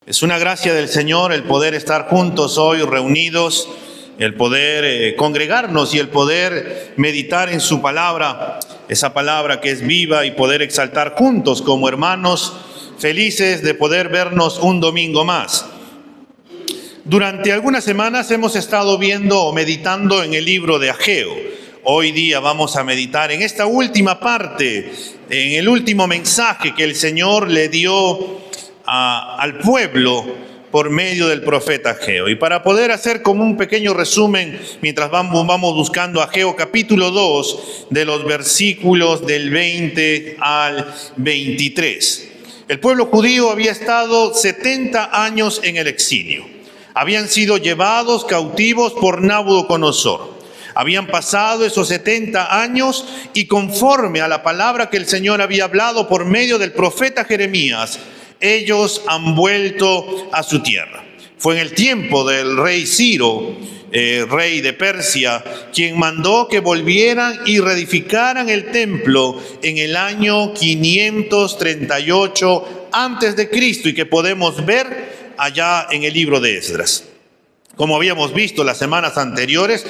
Es una gracia del Señor el poder estar juntos hoy reunidos, el poder congregarnos y el poder meditar en su palabra, esa palabra que es viva, y poder exaltar juntos como hermanos, felices de poder vernos un domingo más. Durante algunas semanas hemos estado viendo o meditando en el libro de Ageo. Hoy día vamos a meditar en esta última parte, en el último mensaje que el Señor le dio al pueblo por medio del profeta Ageo. Y para poder hacer como un pequeño resumen, mientras vamos buscando Ageo capítulo 2, de los versículos del 20 al 23. El pueblo judío había estado 70 años en el exilio. Habían sido llevados cautivos por Nabucodonosor. Habían pasado esos 70 años y conforme a la palabra que el Señor había hablado por medio del profeta Jeremías, ellos han vuelto a su tierra. Fue en el tiempo del rey Ciro, rey de Persia, quien mandó que volvieran y reedificaran el templo en el año 538 antes de Cristo, y que podemos ver allá en el libro de Esdras. Como habíamos visto las semanas anteriores,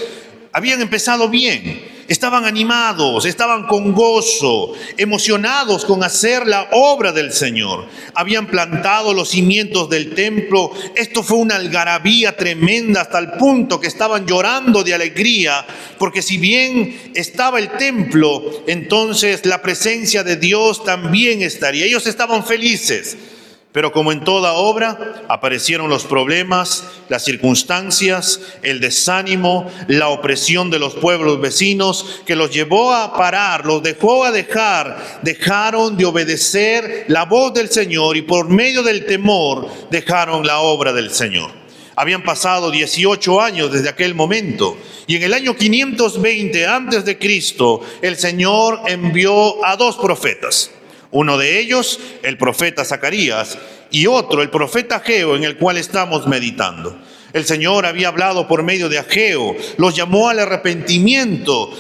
habían empezado bien. Estaban animados, estaban con gozo, emocionados con hacer la obra del Señor. Habían plantado los cimientos del templo. Esto fue una algarabía tremenda hasta el punto que estaban llorando de alegría, porque si bien estaba el templo, entonces la presencia de Dios también estaría. Ellos estaban felices. Pero como en toda obra, aparecieron los problemas, las circunstancias, el desánimo, la opresión de los pueblos vecinos, que los llevó a parar, los dejó a dejaron de obedecer la voz del Señor, y por medio del temor dejaron la obra del Señor. Habían pasado 18 años desde aquel momento, y en el año 520 antes de Cristo, el Señor envió a 2 profetas. Uno de ellos, el profeta Zacarías, y otro, el profeta Ageo, en el cual estamos meditando. El Señor había hablado por medio de Ageo, los llamó al arrepentimiento,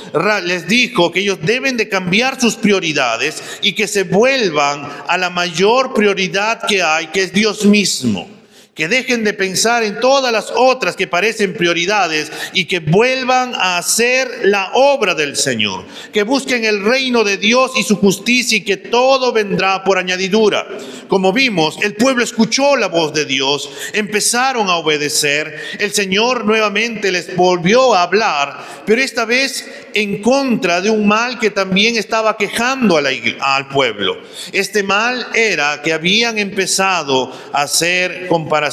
les dijo que ellos deben de cambiar sus prioridades y que se vuelvan a la mayor prioridad que hay, que es Dios mismo. Que dejen de pensar en todas las otras que parecen prioridades y que vuelvan a hacer la obra del Señor. Que busquen el reino de Dios y su justicia, y que todo vendrá por añadidura. Como vimos, el pueblo escuchó la voz de Dios, empezaron a obedecer. El Señor nuevamente les volvió a hablar, pero esta vez en contra de un mal que también estaba quejando al pueblo. Este mal era que habían empezado a hacer comparaciones.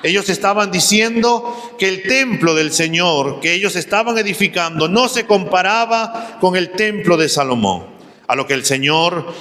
Ellos estaban diciendo que el templo del Señor que ellos estaban edificando no se comparaba con el templo de Salomón. A lo que el Señor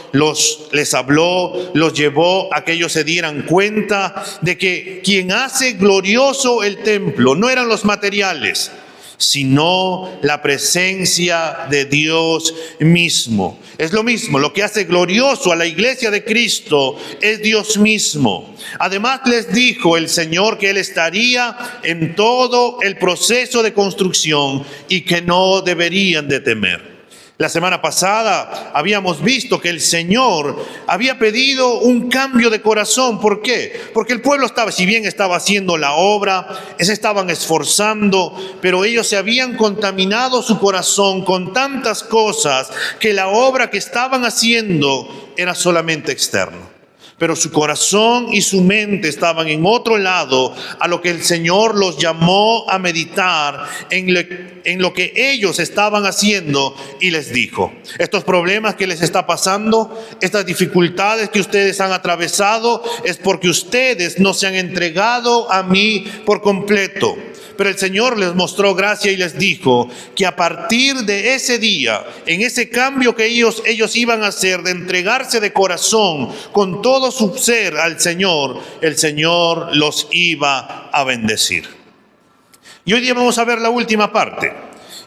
les habló, los llevó a que ellos se dieran cuenta de que quien hace glorioso el templo no eran los materiales, sino la presencia de Dios mismo. Es lo mismo, lo que hace glorioso a la iglesia de Cristo es Dios mismo. Además les dijo el Señor que Él estaría en todo el proceso de construcción y que no deberían de temer. La semana pasada habíamos visto que el Señor había pedido un cambio de corazón. ¿Por qué? Porque el pueblo si bien estaba haciendo la obra, se estaban esforzando, pero ellos se habían contaminado su corazón con tantas cosas que la obra que estaban haciendo era solamente externa. Pero su corazón y su mente estaban en otro lado, a lo que el Señor los llamó a meditar en lo que ellos estaban haciendo, y les dijo: estos problemas que les está pasando, estas dificultades que ustedes han atravesado, es porque ustedes no se han entregado a mí por completo. Pero el Señor les mostró gracia y les dijo que a partir de ese día, en ese cambio que ellos iban a hacer, de entregarse de corazón con todo su ser al Señor, el Señor los iba a bendecir. Y hoy día vamos a ver la última parte.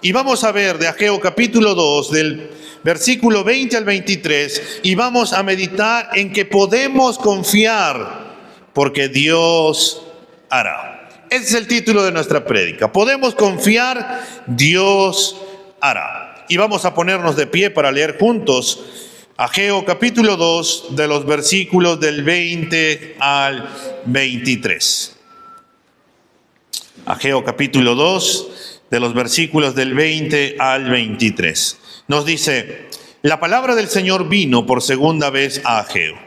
Y vamos a ver de Ageo capítulo 2, del versículo 20 al 23, y vamos a meditar en que podemos confiar porque Dios hará. Ese es el título de nuestra prédica. Podemos confiar, Dios hará. Y vamos a ponernos de pie para leer juntos Ageo capítulo 2, de los versículos del 20 al 23. Ageo capítulo 2, de los versículos del 20 al 23. Nos dice: la palabra del Señor vino por segunda vez a Ageo,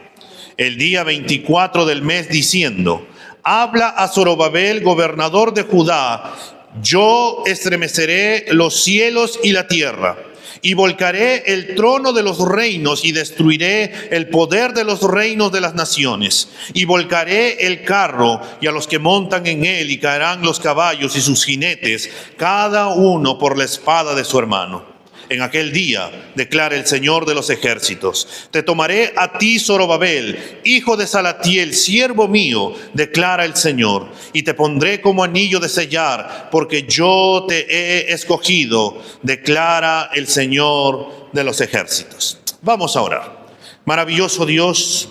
el día 24 del mes, diciendo: habla a Zorobabel, gobernador de Judá, yo estremeceré los cielos y la tierra, y volcaré el trono de los reinos, y destruiré el poder de los reinos de las naciones, y volcaré el carro y a los que montan en él, y caerán los caballos y sus jinetes, cada uno por la espada de su hermano. En aquel día, declara el Señor de los ejércitos, te tomaré a ti, Zorobabel, hijo de Salatiel, siervo mío, declara el Señor, y te pondré como anillo de sellar, porque yo te he escogido, declara el Señor de los ejércitos. Vamos a orar. Maravilloso Dios,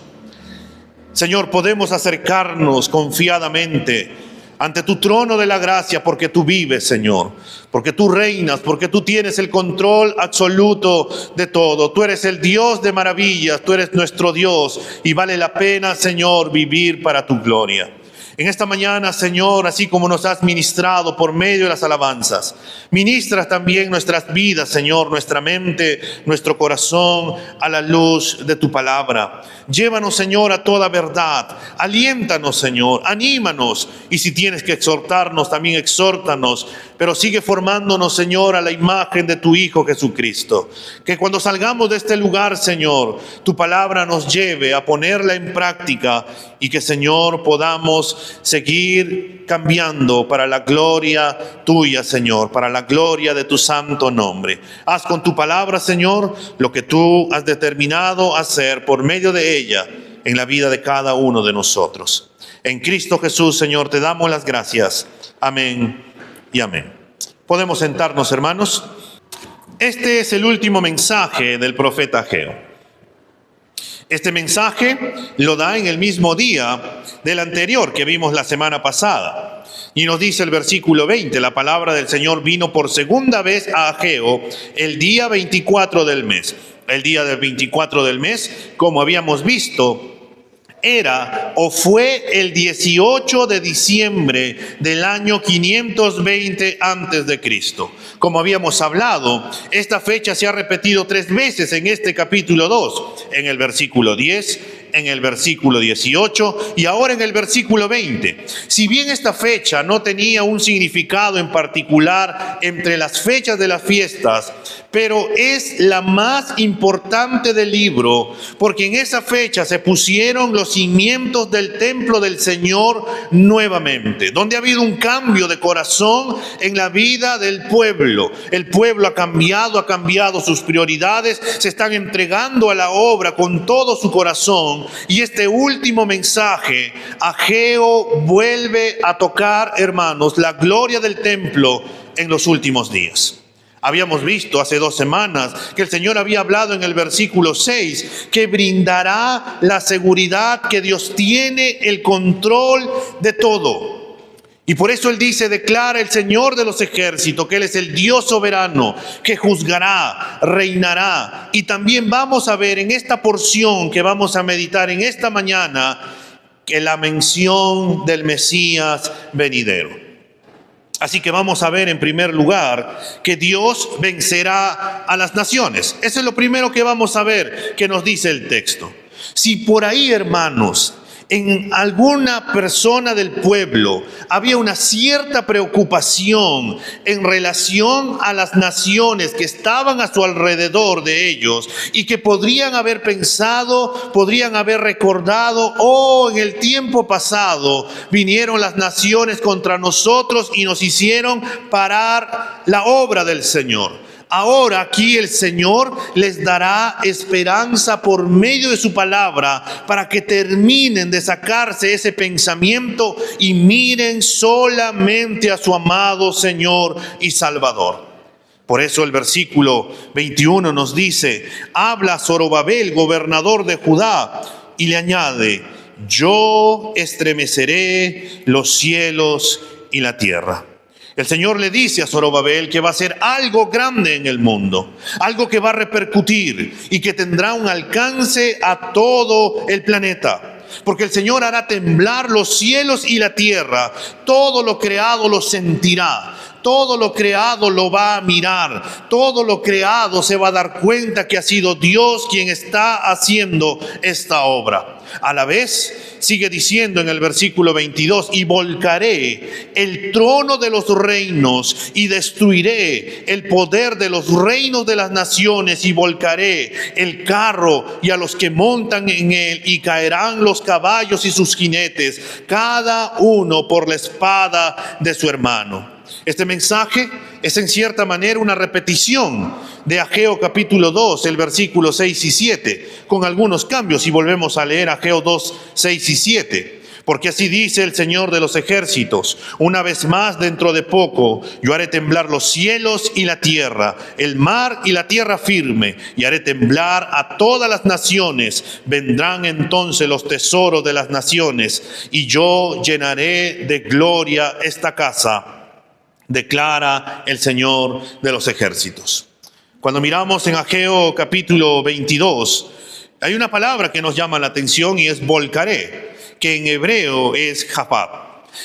Señor, podemos acercarnos confiadamente ante tu trono de la gracia, porque tú vives, Señor, porque tú reinas, porque tú tienes el control absoluto de todo. Tú eres el Dios de maravillas, tú eres nuestro Dios, y vale la pena, Señor, vivir para tu gloria. En esta mañana, Señor, así como nos has ministrado por medio de las alabanzas, ministras también nuestras vidas, Señor, nuestra mente, nuestro corazón, a la luz de tu palabra. Llévanos, Señor, a toda verdad. Aliéntanos, Señor, anímanos, y si tienes que exhortarnos, también exhórtanos, pero sigue formándonos, Señor, a la imagen de tu Hijo Jesucristo. Que cuando salgamos de este lugar, Señor, tu palabra nos lleve a ponerla en práctica, y que, Señor, podamos seguir cambiando para la gloria tuya, Señor, para la gloria de tu santo nombre. Haz con tu palabra, Señor, lo que tú has determinado hacer por medio de ella en la vida de cada uno de nosotros. En Cristo Jesús, Señor, te damos las gracias. Amén y amén. Podemos sentarnos, hermanos. Este es el último mensaje del profeta Ageo. Este mensaje lo da en el mismo día del anterior que vimos la semana pasada. Y nos dice el versículo 20, la palabra del Señor vino por segunda vez a Ageo el día 24 del mes. El día del 24 del mes, como habíamos visto, era o fue el 18 de diciembre del año 520 antes de Cristo. Como habíamos hablado, esta fecha se ha repetido 3 veces en este capítulo 2, en el versículo 10, en el versículo 18 y ahora en el versículo 20. Si bien esta fecha no tenía un significado en particular entre las fechas de las fiestas, pero es la más importante del libro, porque en esa fecha se pusieron los cimientos del templo del Señor nuevamente, donde ha habido un cambio de corazón en la vida del pueblo. El pueblo ha cambiado sus prioridades, se están entregando a la obra con todo su corazón. Y este último mensaje, Ageo vuelve a tocar, hermanos, la gloria del templo en los últimos días. Habíamos visto hace 2 semanas que el Señor había hablado en el versículo 6 que brindará la seguridad que Dios tiene el control de todo. Y por eso Él dice, declara el Señor de los ejércitos, que Él es el Dios soberano, que juzgará, reinará. Y también vamos a ver en esta porción que vamos a meditar en esta mañana, que la mención del Mesías venidero. Así que vamos a ver en primer lugar que Dios vencerá a las naciones. Eso es lo primero que vamos a ver que nos dice el texto. Si por ahí, hermanos, en alguna persona del pueblo había una cierta preocupación en relación a las naciones que estaban a su alrededor de ellos y que podrían haber pensado, podrían haber recordado, en el tiempo pasado vinieron las naciones contra nosotros y nos hicieron parar la obra del Señor. Ahora aquí el Señor les dará esperanza por medio de su palabra para que terminen de sacarse ese pensamiento y miren solamente a su amado Señor y Salvador. Por eso el versículo 21 nos dice, habla Zorobabel, gobernador de Judá, y le añade, yo estremeceré los cielos y la tierra. El Señor le dice a Zorobabel que va a ser algo grande en el mundo, algo que va a repercutir y que tendrá un alcance a todo el planeta. Porque el Señor hará temblar los cielos y la tierra, todo lo creado lo sentirá. Todo lo creado lo va a mirar, todo lo creado se va a dar cuenta que ha sido Dios quien está haciendo esta obra. A la vez, sigue diciendo en el versículo 22, y volcaré el trono de los reinos y destruiré el poder de los reinos de las naciones y volcaré el carro y a los que montan en él y caerán los caballos y sus jinetes, cada uno por la espada de su hermano. Este mensaje es en cierta manera una repetición de Ageo capítulo 2, el versículo 6 y 7, con algunos cambios, y volvemos a leer Ageo 2, 6 y 7. Porque así dice el Señor de los ejércitos: una vez más dentro de poco yo haré temblar los cielos y la tierra, el mar y la tierra firme, y haré temblar a todas las naciones. Vendrán entonces los tesoros de las naciones, y yo llenaré de gloria esta casa, declara el Señor de los ejércitos. Cuando miramos en Ageo capítulo 22, hay una palabra que nos llama la atención y es volcaré, que en hebreo es jafab,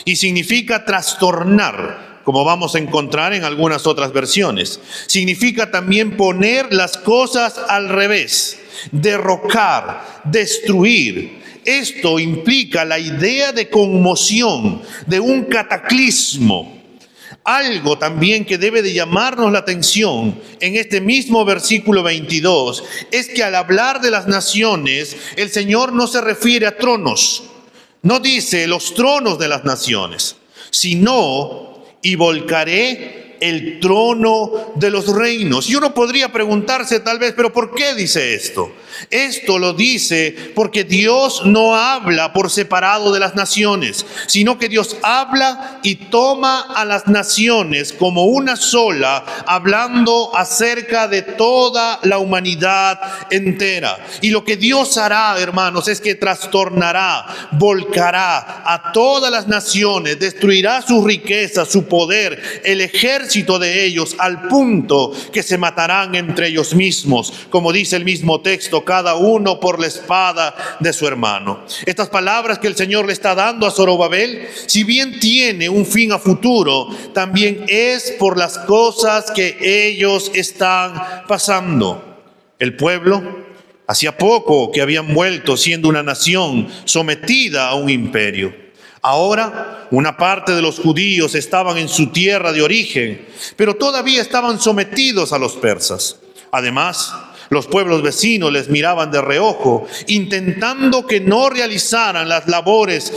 y significa trastornar, como vamos a encontrar en algunas otras versiones. Significa también poner las cosas al revés, derrocar, destruir. Esto implica la idea de conmoción, de un cataclismo. Algo también que debe de llamarnos la atención en este mismo versículo 22 es que al hablar de las naciones, el Señor no se refiere a tronos, no dice los tronos de las naciones, sino y volcaré el trono de los reinos. Y uno podría preguntarse tal vez, ¿pero por qué dice esto? Esto lo dice porque Dios no habla por separado de las naciones, sino que Dios habla y toma a las naciones como una sola, hablando acerca de toda la humanidad entera. Y lo que Dios hará, hermanos, es que trastornará, volcará a todas las naciones, destruirá su riqueza, su poder, el ejército de ellos, al punto que se matarán entre ellos mismos, como dice el mismo texto, cada uno por la espada de su hermano. Estas palabras que el Señor le está dando a Zorobabel, si bien tiene un fin a futuro, también es por las cosas que ellos están pasando. El pueblo, hacía poco que habían vuelto siendo una nación sometida a un imperio. Ahora, una parte de los judíos estaban en su tierra de origen, pero todavía estaban sometidos a los persas. Además, los pueblos vecinos les miraban de reojo, intentando que no realizaran las labores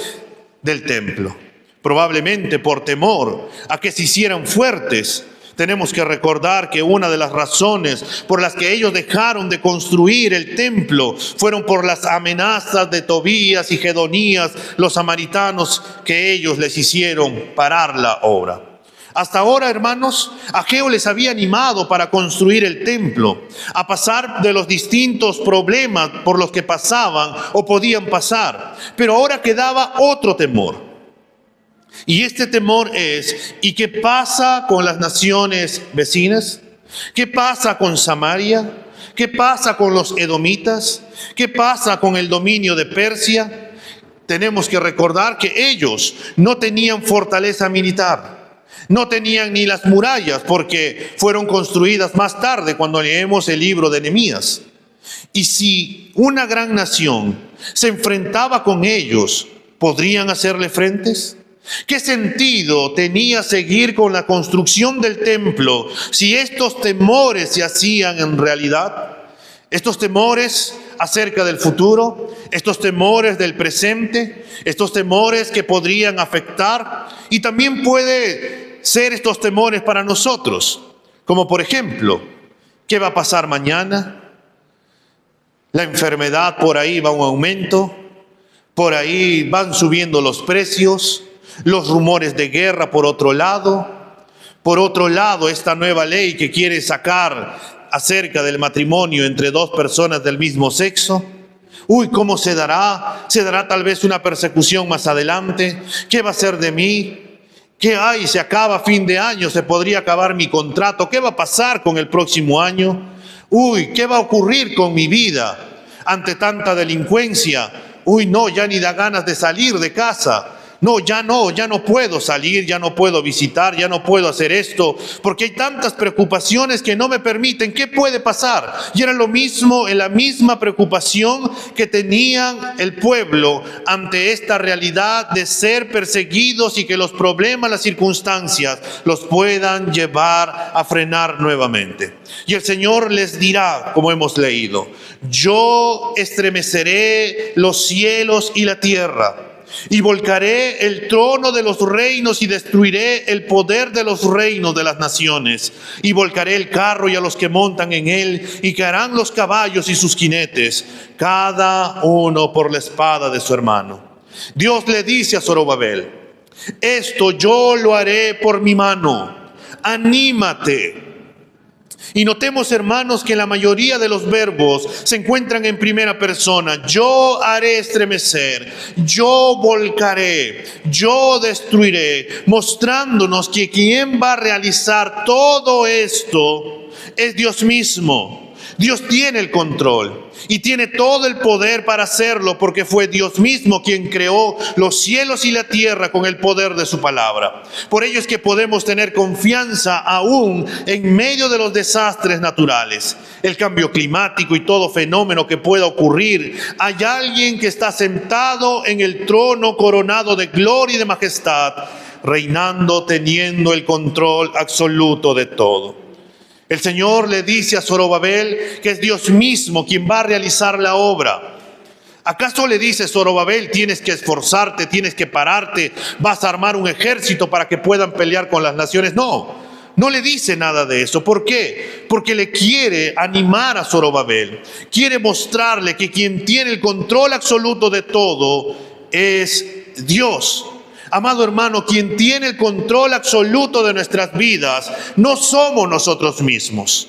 del templo, probablemente por temor a que se hicieran fuertes. Tenemos que recordar que una de las razones por las que ellos dejaron de construir el templo fueron por las amenazas de Tobías y Gedonías, los samaritanos, que ellos les hicieron parar la obra. Hasta ahora, hermanos, Ageo les había animado para construir el templo, a pasar de los distintos problemas por los que pasaban o podían pasar. Pero ahora quedaba otro temor. Y este temor es, ¿y qué pasa con las naciones vecinas? ¿Qué pasa con Samaria? ¿Qué pasa con los edomitas? ¿Qué pasa con el dominio de Persia? Tenemos que recordar que ellos no tenían fortaleza militar. No tenían ni las murallas porque fueron construidas más tarde cuando leemos el libro de Nehemías. Y si una gran nación se enfrentaba con ellos, ¿podrían hacerle frentes? ¿Qué sentido tenía seguir con la construcción del templo si estos temores se hacían en realidad? Estos temores acerca del futuro, estos temores del presente, estos temores que podrían afectar, y también puede ser estos temores para nosotros, como por ejemplo, ¿qué va a pasar mañana? La enfermedad por ahí va a un aumento, por ahí van subiendo los precios, los rumores de guerra por otro lado, esta nueva ley que quiere sacar acerca del matrimonio entre dos personas del mismo sexo. ¿Cómo se dará? ¿Se dará tal vez una persecución más adelante? ¿Qué va a ser de mí? ¿Qué hay? Se acaba fin de año, se podría acabar mi contrato. ¿Qué va a pasar con el próximo año? Uy, ¿qué va a ocurrir con mi vida ante tanta delincuencia? Uy, no, ya ni da ganas de salir de casa. No, ya no puedo salir, ya no puedo visitar, ya no puedo hacer esto, porque hay tantas preocupaciones que no me permiten. ¿Qué puede pasar? Y era lo mismo, en la misma preocupación que tenían el pueblo ante esta realidad de ser perseguidos y que los problemas, las circunstancias los puedan llevar a frenar nuevamente. Y el Señor les dirá, como hemos leído: yo estremeceré los cielos y la tierra, y volcaré el trono de los reinos y destruiré el poder de los reinos de las naciones, y volcaré el carro y a los que montan en él, y caerán los caballos y sus jinetes, cada uno por la espada de su hermano. Dios le dice a Zorobabel: esto yo lo haré por mi mano, anímate. Y notemos, hermanos, que la mayoría de los verbos se encuentran en primera persona. Yo haré estremecer, yo volcaré, yo destruiré, mostrándonos que quien va a realizar todo esto es Dios mismo. Dios tiene el control y tiene todo el poder para hacerlo, porque fue Dios mismo quien creó los cielos y la tierra con el poder de su palabra. Por ello es que podemos tener confianza aún en medio de los desastres naturales, el cambio climático y todo fenómeno que pueda ocurrir. Hay alguien que está sentado en el trono, coronado de gloria y de majestad, reinando, teniendo el control absoluto de todo. El Señor le dice a Zorobabel que es Dios mismo quien va a realizar la obra. ¿Acaso le dice Zorobabel: tienes que esforzarte, tienes que pararte, vas a armar un ejército para que puedan pelear con las naciones? No, no le dice nada de eso. ¿Por qué? Porque le quiere animar a Zorobabel. Quiere mostrarle que quien tiene el control absoluto de todo es Dios. Amado hermano, quien tiene el control absoluto de nuestras vidas no somos nosotros mismos.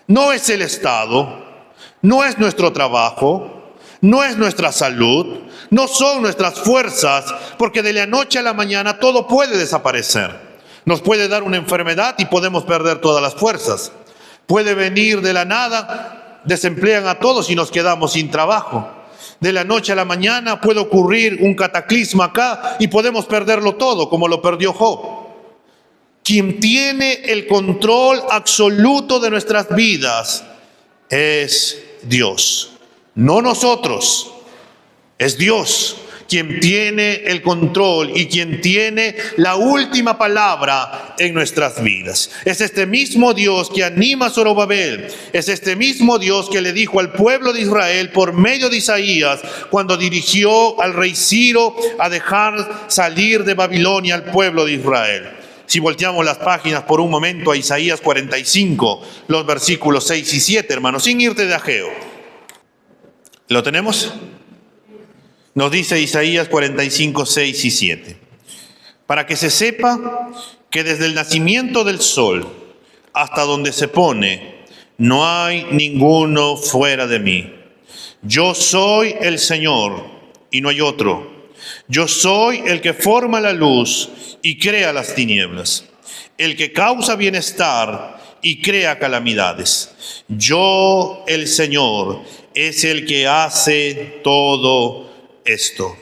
No es el Estado, no es nuestro trabajo, no es nuestra salud, no son nuestras fuerzas, porque de la noche a la mañana todo puede desaparecer. Nos puede dar una enfermedad y podemos perder todas las fuerzas. Puede venir de la nada, desemplean a todos y nos quedamos sin trabajo. De la noche a la mañana puede ocurrir un cataclismo acá y podemos perderlo todo, como lo perdió Job. Quien tiene el control absoluto de nuestras vidas es Dios, no nosotros. Es Dios quien tiene el control y quien tiene la última palabra en nuestras vidas. Es este mismo Dios que anima a Zorobabel, es este mismo Dios que le dijo al pueblo de Israel por medio de Isaías, cuando dirigió al rey Ciro a dejar salir de Babilonia al pueblo de Israel. Si volteamos las páginas por un momento a Isaías 45, los versículos 6 y 7, hermanos, sin irte de ajeo. ¿Lo tenemos? Nos dice Isaías 45, 6 y 7. Para que se sepa que desde el nacimiento del sol hasta donde se pone, no hay ninguno fuera de mí. Yo soy el Señor y no hay otro. Yo soy el que forma la luz y crea las tinieblas, el que causa bienestar y crea calamidades. Yo, el Señor, es el que hace todo esto.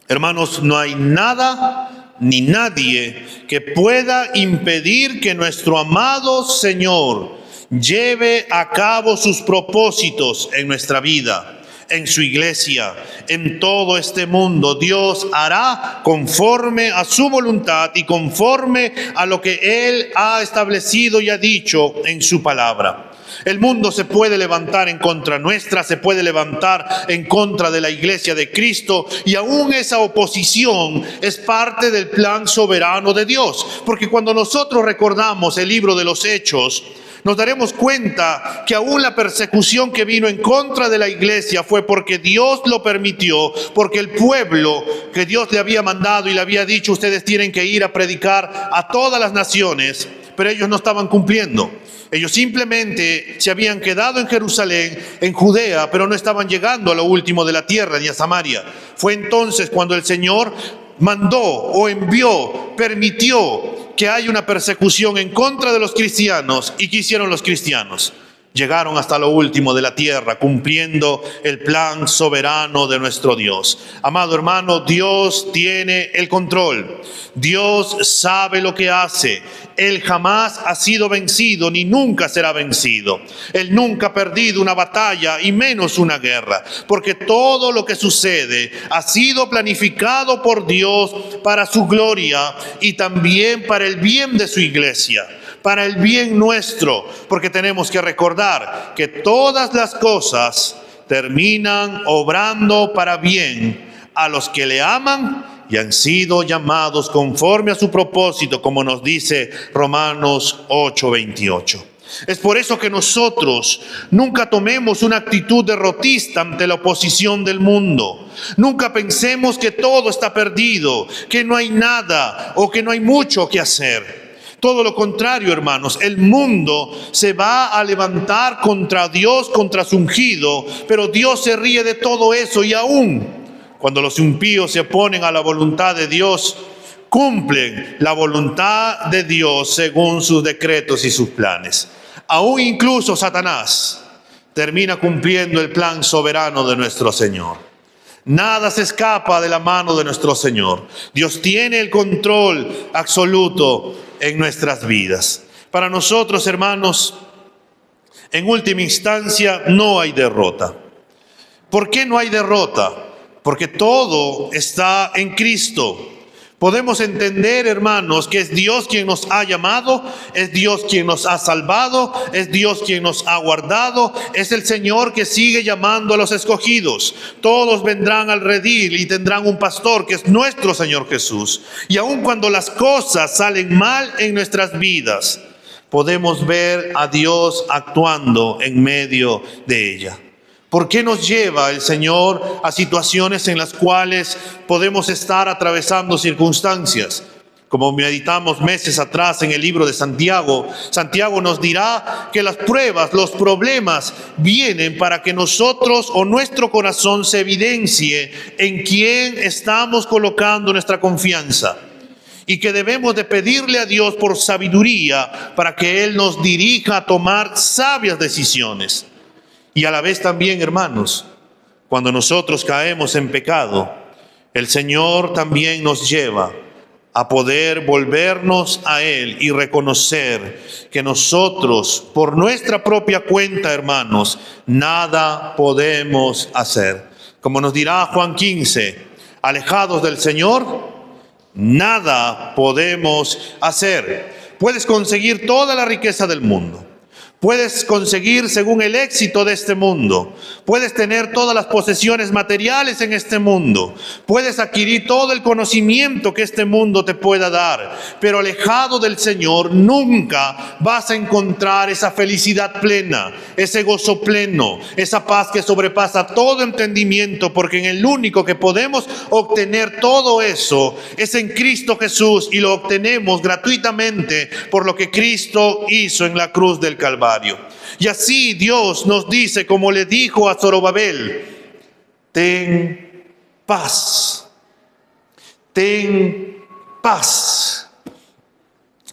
Hermanos, no hay nada ni nadie que pueda impedir que nuestro amado Señor lleve a cabo sus propósitos en nuestra vida, en su iglesia, en todo este mundo. Dios hará conforme a su voluntad y conforme a lo que Él ha establecido y ha dicho en su palabra. El mundo se puede levantar en contra nuestra, se puede levantar en contra de la iglesia de Cristo, y aún esa oposición es parte del plan soberano de Dios. Porque cuando nosotros recordamos el libro de los Hechos, nos daremos cuenta que aún la persecución que vino en contra de la iglesia fue porque Dios lo permitió, porque el pueblo que Dios le había mandado y le había dicho: ustedes tienen que ir a predicar a todas las naciones, pero ellos no estaban cumpliendo. Ellos simplemente se habían quedado en Jerusalén, en Judea, pero no estaban llegando a lo último de la tierra, ni a Samaria. Fue entonces cuando el Señor mandó o envió, permitió que haya una persecución en contra de los cristianos. ¿Y qué hicieron los cristianos? Llegaron hasta lo último de la tierra, cumpliendo el plan soberano de nuestro Dios. Amado hermano, Dios tiene el control. Dios sabe lo que hace. Él jamás ha sido vencido, ni nunca será vencido. Él nunca ha perdido una batalla, y menos una guerra, porque todo lo que sucede ha sido planificado por Dios para su gloria y también para el bien de su iglesia, para el bien nuestro, porque tenemos que recordar que todas las cosas terminan obrando para bien a los que le aman y han sido llamados conforme a su propósito, como nos dice Romanos 8:28. Es por eso que nosotros nunca tomemos una actitud derrotista ante la oposición del mundo. Nunca pensemos que todo está perdido, que no hay nada o que no hay mucho que hacer. Todo lo contrario, hermanos, el mundo se va a levantar contra Dios, contra su ungido, pero Dios se ríe de todo eso, y aún cuando los impíos se oponen a la voluntad de Dios, cumplen la voluntad de Dios según sus decretos y sus planes. Aún incluso Satanás termina cumpliendo el plan soberano de nuestro Señor. Nada se escapa de la mano de nuestro Señor. Dios tiene el control absoluto en nuestras vidas. Para nosotros, hermanos, en última instancia, no hay derrota. ¿Por qué no hay derrota? Porque todo está en Cristo. Podemos entender, hermanos, que es Dios quien nos ha llamado, es Dios quien nos ha salvado, es Dios quien nos ha guardado, es el Señor que sigue llamando a los escogidos. Todos vendrán al redil y tendrán un pastor, que es nuestro Señor Jesús. Y aun cuando las cosas salen mal en nuestras vidas, podemos ver a Dios actuando en medio de ella. ¿Por qué nos lleva el Señor a situaciones en las cuales podemos estar atravesando circunstancias? Como meditamos meses atrás en el libro de Santiago, Santiago nos dirá que las pruebas, los problemas vienen para que nosotros o nuestro corazón se evidencie en quién estamos colocando nuestra confianza. Y que debemos de pedirle a Dios por sabiduría para que Él nos dirija a tomar sabias decisiones. Y a la vez también, hermanos, cuando nosotros caemos en pecado, el Señor también nos lleva a poder volvernos a Él y reconocer que nosotros, por nuestra propia cuenta, hermanos, nada podemos hacer. Como nos dirá Juan 15, alejados del Señor, nada podemos hacer. Puedes conseguir toda la riqueza del mundo. Puedes conseguir según el éxito de este mundo. Puedes tener todas las posesiones materiales en este mundo. Puedes adquirir todo el conocimiento que este mundo te pueda dar. Pero alejado del Señor nunca vas a encontrar esa felicidad plena, ese gozo pleno, esa paz que sobrepasa todo entendimiento, porque en el único que podemos obtener todo eso es en Cristo Jesús, y lo obtenemos gratuitamente por lo que Cristo hizo en la cruz del Calvario. Y así Dios nos dice, como le dijo a Zorobabel: ten paz, ten paz.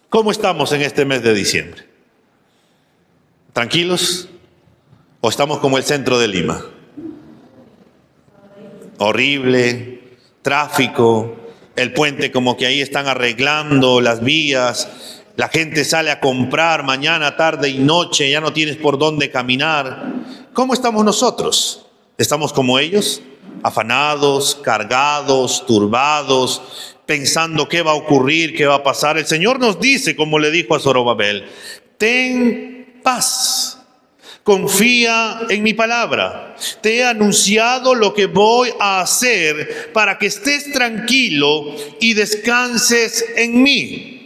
¿Cómo estamos en este mes de diciembre? ¿Tranquilos? ¿O estamos como el centro de Lima? Horrible, tráfico, el puente como que ahí están arreglando las vías. La gente sale a comprar mañana, tarde y noche, ya no tienes por dónde caminar. ¿Cómo estamos nosotros? ¿Estamos como ellos? Afanados, cargados, turbados, pensando qué va a ocurrir, qué va a pasar. El Señor nos dice, como le dijo a Zorobabel: ten paz, confía en mi palabra. Te he anunciado lo que voy a hacer para que estés tranquilo y descanses en mí.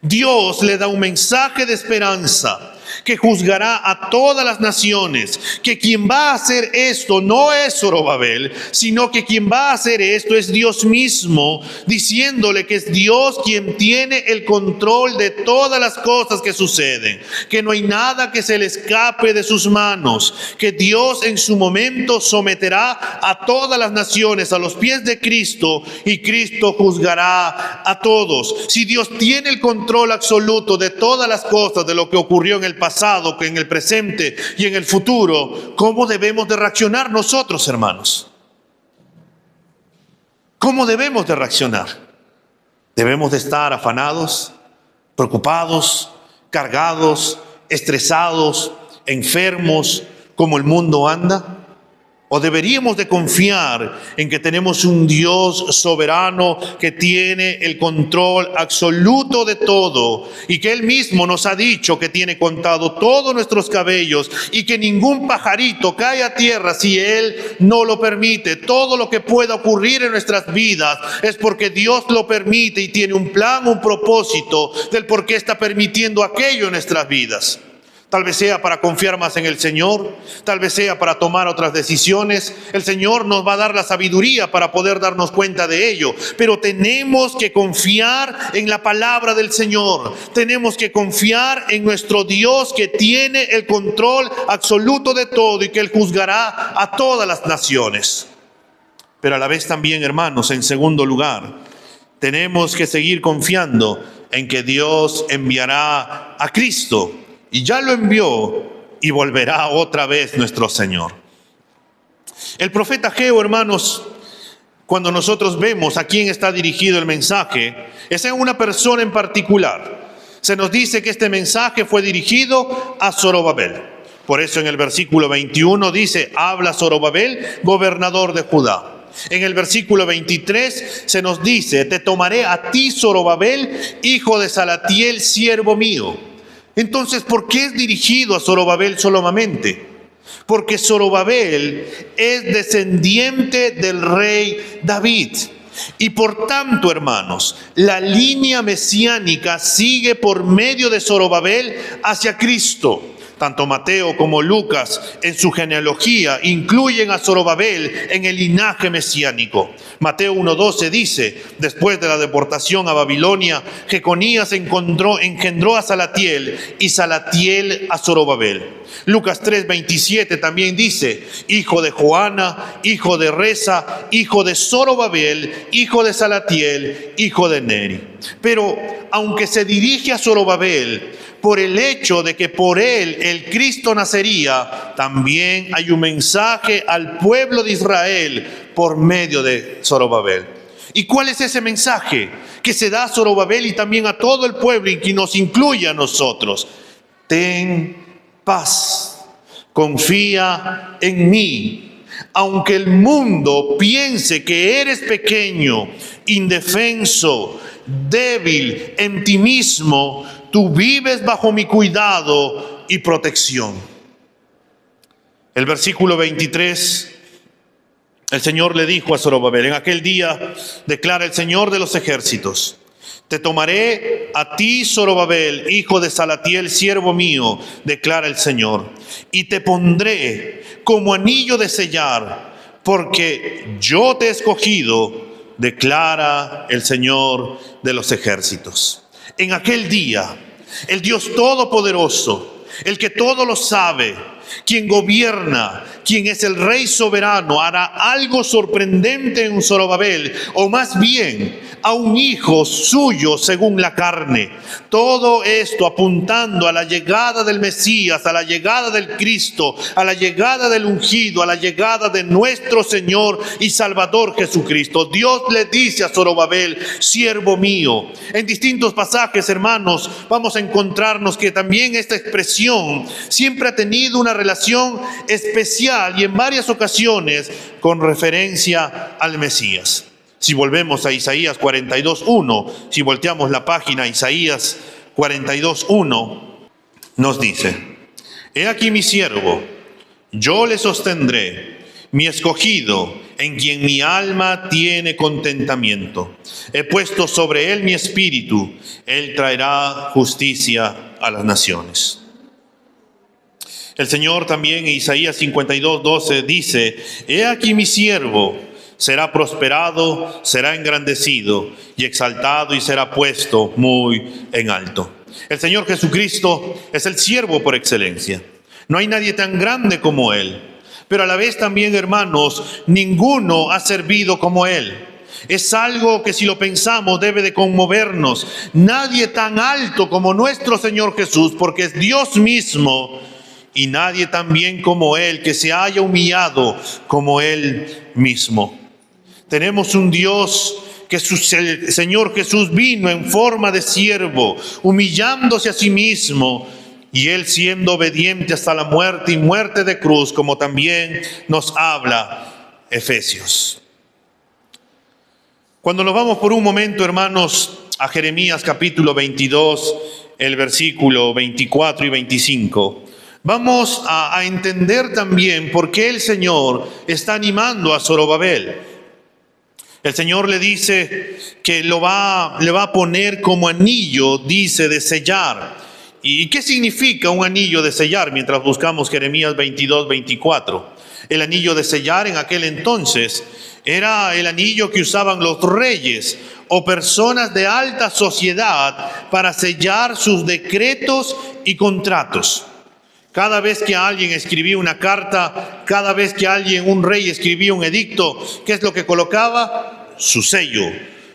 Dios le da un mensaje de esperanza. que juzgará a todas las naciones, que quien va a hacer esto no es Zorobabel, sino que quien va a hacer esto es Dios mismo, diciéndole que es Dios quien tiene el control de todas las cosas que suceden, que no hay nada que se le escape de sus manos, que Dios en su momento someterá a todas las naciones a los pies de Cristo, y Cristo juzgará a todos. Si Dios tiene el control absoluto de todas las cosas, de lo que ocurrió en el pasado, que en el presente y en el futuro, ¿cómo debemos de reaccionar nosotros, hermanos? ¿Cómo debemos de reaccionar? ¿Debemos de estar afanados, preocupados, cargados, estresados, enfermos, como el mundo anda? ¿O deberíamos de confiar en que tenemos un Dios soberano que tiene el control absoluto de todo, y que Él mismo nos ha dicho que tiene contado todos nuestros cabellos y que ningún pajarito cae a tierra si Él no lo permite? Todo lo que pueda ocurrir en nuestras vidas es porque Dios lo permite y tiene un plan, un propósito del por qué está permitiendo aquello en nuestras vidas. Tal vez sea para confiar más en el Señor, tal vez sea para tomar otras decisiones. El Señor nos va a dar la sabiduría para poder darnos cuenta de ello, pero tenemos que confiar en la palabra del Señor. Tenemos que confiar en nuestro Dios, que tiene el control absoluto de todo y que Él juzgará a todas las naciones. Pero a la vez también, hermanos, en segundo lugar, tenemos que seguir confiando en que Dios enviará a Cristo. Y ya lo envió y volverá otra vez nuestro Señor. El profeta Ageo, hermanos, cuando nosotros vemos a quién está dirigido el mensaje, es en una persona en particular. Se nos dice que este mensaje fue dirigido a Zorobabel. Por eso en el versículo 21 dice: habla Zorobabel, gobernador de Judá. En el versículo 23 se nos dice: te tomaré a ti, Zorobabel, hijo de Salatiel, siervo mío. Entonces, ¿por qué es dirigido a Zorobabel solamente? Porque Zorobabel es descendiente del rey David. Y por tanto, hermanos, la línea mesiánica sigue por medio de Zorobabel hacia Cristo. Tanto Mateo como Lucas en su genealogía incluyen a Zorobabel en el linaje mesiánico. Mateo 1:12 dice: después de la deportación a Babilonia, Jeconías engendró a Salatiel y Salatiel a Zorobabel. Lucas 3:27 también dice: hijo de Joana, hijo de Resa, hijo de Zorobabel, hijo de Salatiel, hijo de Neri. Pero aunque se dirige a Zorobabel por el hecho de que por él el Cristo nacería, también hay un mensaje al pueblo de Israel por medio de Zorobabel. ¿Y cuál es ese mensaje que se da a Zorobabel y también a todo el pueblo, y que nos incluye a nosotros? Ten paz, confía en mí. Aunque el mundo piense que eres pequeño, indefenso, débil en ti mismo, tú vives bajo mi cuidado y protección. El versículo 23, el Señor le dijo a Zorobabel: en aquel día, declara el Señor de los ejércitos, te tomaré a ti, Zorobabel, hijo de Salatiel, siervo mío, declara el Señor, y te pondré como anillo de sellar, porque yo te he escogido, declara el Señor de los ejércitos. En aquel día, el Dios Todopoderoso, el que todo lo sabe, quien gobierna, quien es el Rey soberano, hará algo sorprendente en Zorobabel, o más bien a un hijo suyo según la carne. Todo esto apuntando a la llegada del Mesías, a la llegada del Cristo, a la llegada del ungido, a la llegada de nuestro Señor y Salvador Jesucristo. Dios le dice a Zorobabel: siervo mío. En distintos pasajes, hermanos, vamos a encontrarnos que también esta expresión siempre ha tenido una relación especial y en varias ocasiones con referencia al Mesías. Si volvemos a Isaías 42:1, si volteamos la página, Isaías 42:1 nos dice: he aquí mi siervo, yo le sostendré, mi escogido, en quien mi alma tiene contentamiento. He puesto sobre él mi espíritu, él traerá justicia a las naciones. El Señor también en Isaías 52:12 dice: he aquí mi siervo, será prosperado, será engrandecido y exaltado y será puesto muy en alto. El Señor Jesucristo es el siervo por excelencia. No hay nadie tan grande como Él. Pero a la vez también, hermanos, ninguno ha servido como Él. Es algo que si lo pensamos debe de conmovernos. Nadie tan alto como nuestro Señor Jesús, porque es Dios mismo, y nadie tan bien como Él, que se haya humillado como Él mismo. Tenemos un Dios que el Señor Jesús vino en forma de siervo, humillándose a sí mismo, y Él siendo obediente hasta la muerte y muerte de cruz, como también nos habla Efesios. Cuando nos vamos por un momento, hermanos, a Jeremías capítulo 22, el versículo 24 y 25, vamos a entender también por qué el Señor está animando a Zorobabel. El Señor le dice que le va a poner como anillo, dice, de sellar. ¿Y qué significa un anillo de sellar? Mientras buscamos Jeremías 22, 24. El anillo de sellar en aquel entonces era el anillo que usaban los reyes o personas de alta sociedad para sellar sus decretos y contratos. Cada vez que alguien escribía una carta, cada vez que un rey escribía un edicto, ¿qué es lo que colocaba? Su sello,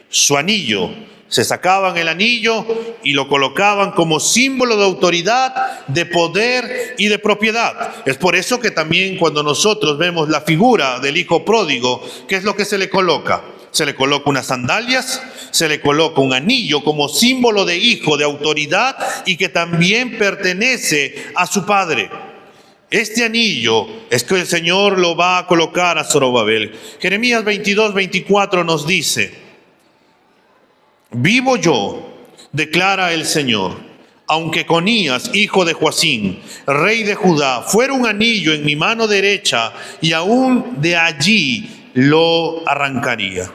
su anillo. Se sacaban el anillo y lo colocaban como símbolo de autoridad, de poder y de propiedad. Es por eso que también cuando nosotros vemos la figura del hijo pródigo, ¿qué es lo que se le coloca? Se le coloca unas sandalias, se le coloca un anillo como símbolo de hijo, de autoridad y que también pertenece a su padre. Este anillo es que el Señor lo va a colocar a Zorobabel. Jeremías 22, 24 nos dice: vivo yo, declara el Señor, aunque Conías, hijo de Joacim, rey de Judá, fuera un anillo en mi mano derecha, y aún de allí lo arrancaría.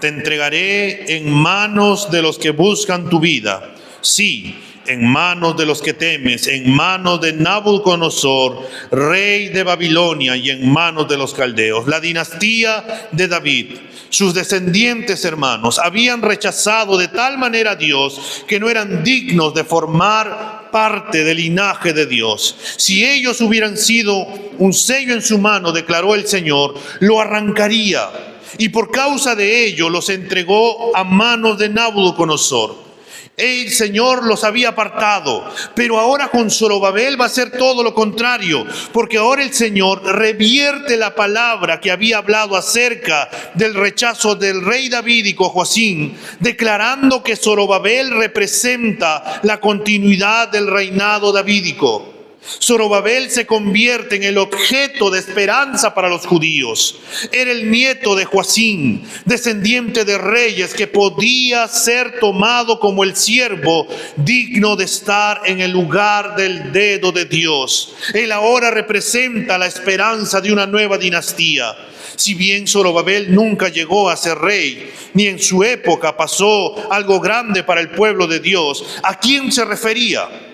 Te entregaré en manos de los que buscan tu vida. Sí, en manos de los que temes, en manos de Nabucodonosor, rey de Babilonia, y en manos de los caldeos. La dinastía de David, sus descendientes, hermanos, habían rechazado de tal manera a Dios que no eran dignos de formar parte del linaje de Dios. Si ellos hubieran sido un sello en su mano, declaró el Señor, lo arrancaría. Y por causa de ello los entregó a manos de Nabucodonosor. El Señor los había apartado, pero ahora con Zorobabel va a ser todo lo contrario, porque ahora el Señor revierte la palabra que había hablado acerca del rechazo del rey davídico Joacim, declarando que Zorobabel representa la continuidad del reinado davídico. Zorobabel se convierte en el objeto de esperanza para los judíos. Era el nieto de Joacim, descendiente de reyes, que podía ser tomado como el siervo digno de estar en el lugar del dedo de Dios. Él ahora representa la esperanza de una nueva dinastía. Si bien Zorobabel nunca llegó a ser rey, ni en su época pasó algo grande para el pueblo de Dios, ¿a quién se refería?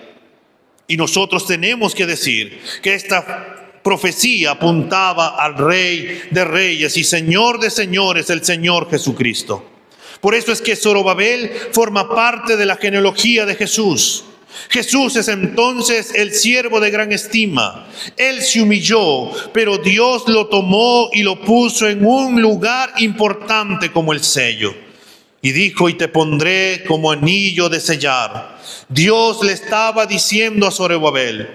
Y nosotros tenemos que decir que esta profecía apuntaba al Rey de Reyes y Señor de Señores, el Señor Jesucristo. Por eso es que Zorobabel forma parte de la genealogía de Jesús. Jesús es entonces el siervo de gran estima. Él se humilló, pero Dios lo tomó y lo puso en un lugar importante como el sello. Y dijo: y te pondré como anillo de sellar. Dios le estaba diciendo a Zorobabel: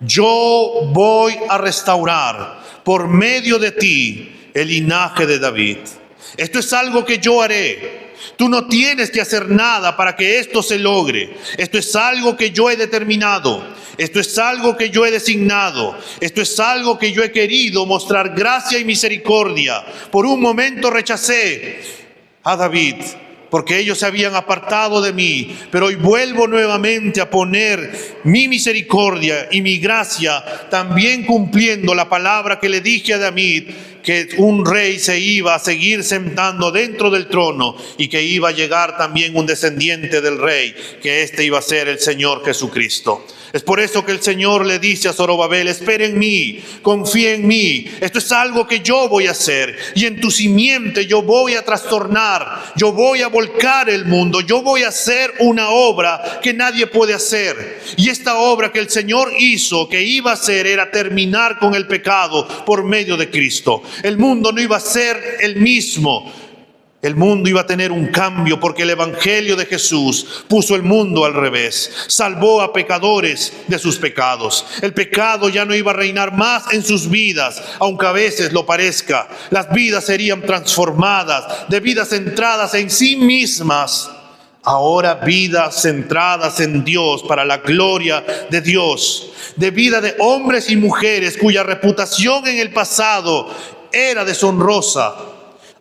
yo voy a restaurar por medio de ti el linaje de David. Esto es algo que yo haré. Tú no tienes que hacer nada para que esto se logre. Esto es algo que yo he determinado. Esto es algo que yo he designado. Esto es algo que yo he querido mostrar gracia y misericordia. Por un momento rechacé a David, porque ellos se habían apartado de mí, pero hoy vuelvo nuevamente a poner mi misericordia y mi gracia, también cumpliendo la palabra que le dije a David, que un rey se iba a seguir sentando dentro del trono y que iba a llegar también un descendiente del rey, que este iba a ser el Señor Jesucristo. Es por eso que el Señor le dice a Zorobabel: espera en mí, confía en mí, esto es algo que yo voy a hacer, y en tu simiente yo voy a trastornar, yo voy a volcar el mundo, yo voy a hacer una obra que nadie puede hacer. Y esta obra que el Señor hizo, que iba a hacer, era terminar con el pecado por medio de Cristo. El mundo no iba a ser el mismo. El mundo iba a tener un cambio, porque el evangelio de Jesús puso el mundo al revés. Salvó a pecadores de sus pecados. El pecado ya no iba a reinar más en sus vidas, aunque a veces lo parezca. Las vidas serían transformadas de vidas centradas en sí mismas. Ahora vidas centradas en Dios para la gloria de Dios. De vida de hombres y mujeres cuya reputación en el pasado era deshonrosa.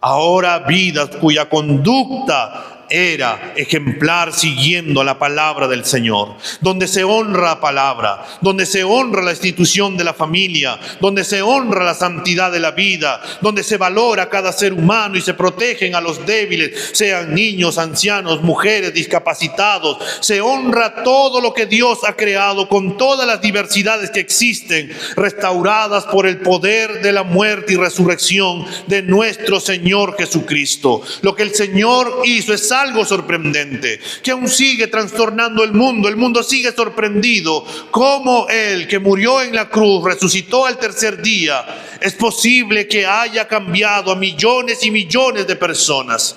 Ahora vidas cuya conducta era ejemplar siguiendo la palabra del Señor, donde se honra la palabra, donde se honra la institución de la familia, donde se honra la santidad de la vida, donde se valora a cada ser humano y se protegen a los débiles, sean niños, ancianos, mujeres, discapacitados. Se honra todo lo que Dios ha creado con todas las diversidades que existen, restauradas por el poder de la muerte y resurrección de nuestro Señor Jesucristo. Lo que el Señor hizo es algo sorprendente, que aún sigue trastornando el mundo. El mundo sigue sorprendido cómo Él, que murió en la cruz, resucitó al tercer día. Es posible que haya cambiado a millones y millones de personas.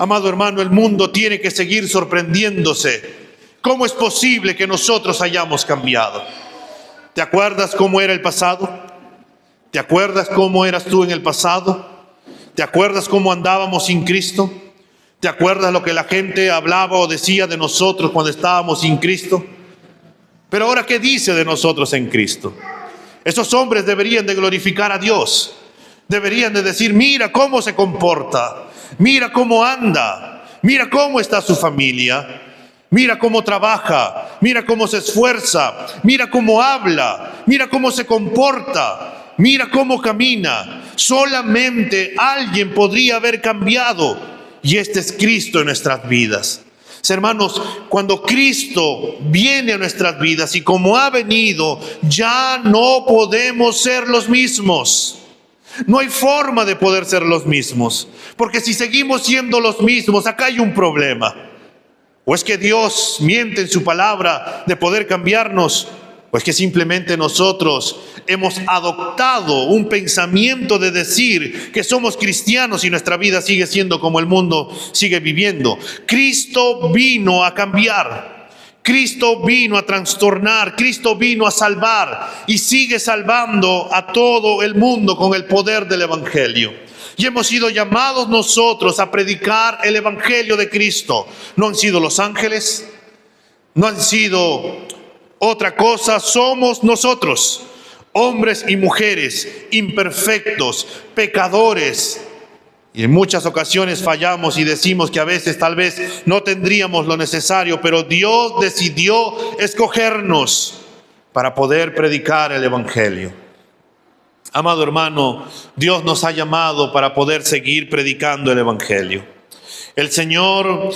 Amado hermano, el mundo tiene que seguir sorprendiéndose. ¿Cómo es posible que nosotros hayamos cambiado? ¿Te acuerdas cómo era el pasado? ¿Te acuerdas cómo eras tú en el pasado? ¿Te acuerdas cómo andábamos sin Cristo? ¿Te acuerdas lo que la gente hablaba o decía de nosotros cuando estábamos sin Cristo? Pero ahora, ¿qué dice de nosotros en Cristo? Esos hombres deberían de glorificar a Dios. Deberían de decir: mira cómo se comporta, mira cómo anda, mira cómo está su familia, mira cómo trabaja, mira cómo se esfuerza, mira cómo habla, mira cómo se comporta, mira cómo camina. Solamente alguien podría haber cambiado, y este es Cristo en nuestras vidas. Hermanos, cuando Cristo viene a nuestras vidas, y como ha venido, ya no podemos ser los mismos. No hay forma de poder ser los mismos, porque si seguimos siendo los mismos, acá hay un problema. O es que Dios miente en su palabra de poder cambiarnos, o es que simplemente nosotros hemos adoptado un pensamiento de decir que somos cristianos y nuestra vida sigue siendo como el mundo sigue viviendo. Cristo vino a cambiar, Cristo vino a trastornar, Cristo vino a salvar y sigue salvando a todo el mundo con el poder del evangelio. Y hemos sido llamados nosotros a predicar el evangelio de Cristo. No han sido los ángeles, no han sido otra cosa, somos nosotros, hombres y mujeres imperfectos, pecadores. Y en muchas ocasiones fallamos y decimos que a veces tal vez no tendríamos lo necesario, pero Dios decidió escogernos para poder predicar el evangelio. Amado hermano, Dios nos ha llamado para poder seguir predicando el evangelio. El Señor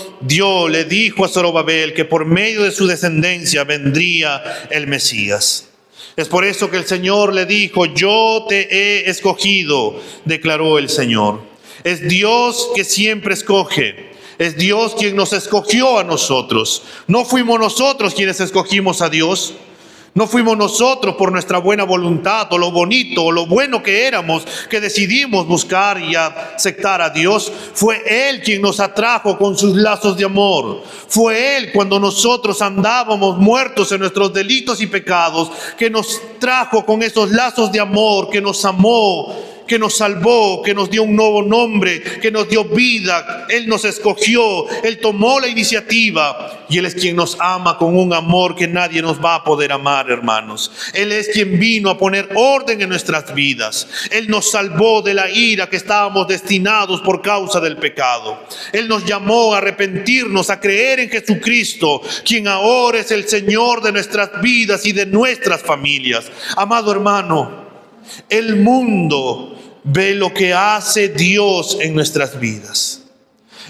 le dijo a Zorobabel que por medio de su descendencia vendría el Mesías. Es por eso que el Señor le dijo: yo te he escogido, declaró el Señor. Es Dios que siempre escoge. Es Dios quien nos escogió a nosotros. No fuimos nosotros quienes escogimos a Dios. No fuimos nosotros por nuestra buena voluntad o lo bonito o lo bueno que éramos que decidimos buscar y aceptar a Dios. Fue Él quien nos atrajo con sus lazos de amor. Fue Él, cuando nosotros andábamos muertos en nuestros delitos y pecados, que nos trajo con esos lazos de amor, que nos amó, que nos salvó, que nos dio un nuevo nombre, que nos dio vida. Él nos escogió, Él tomó la iniciativa y Él es quien nos ama con un amor que nadie nos va a poder amar, hermanos. Él es quien vino a poner orden en nuestras vidas. Él nos salvó de la ira que estábamos destinados por causa del pecado. Él nos llamó a arrepentirnos, a creer en Jesucristo, quien ahora es el Señor de nuestras vidas y de nuestras familias. Amado hermano, el mundo ve lo que hace Dios en nuestras vidas.